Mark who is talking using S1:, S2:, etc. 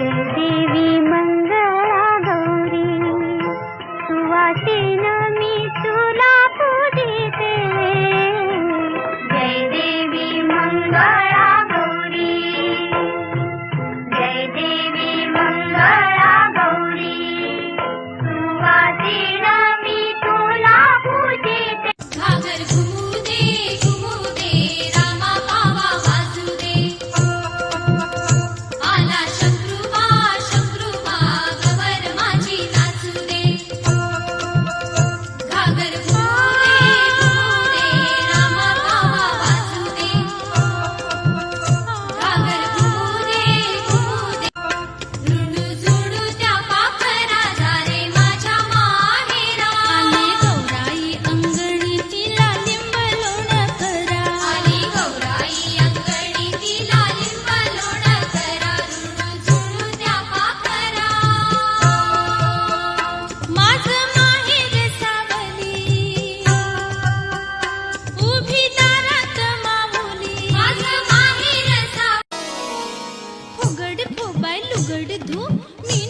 S1: देवी मंगळा गौरी सुवासिन मी तुला पूजिते जय देवी मंगळा गौरी जय देवी मंगळा गौरी सुवासिन मी तुला पूजिते
S2: घागर घुमू दे रामा पावा वाजू दे आला शंकरुबा गवर माझी नाचू दे घागर घुमू दे रामा पावा वाजू दे घागर घुमू दे रुडू झुडू त्या पाखरा झाले माझ्या माहेरा आली गौराई अंगणी तिला लिंब लोण करा आली गौराई अंगणी तिला लिंब लोण करा रुडू झुडू त्या पाखरा माझं माहेर सावली उभी दारात माऊली माझं माहेर सावली फुगड फुबाय लुगड धू मी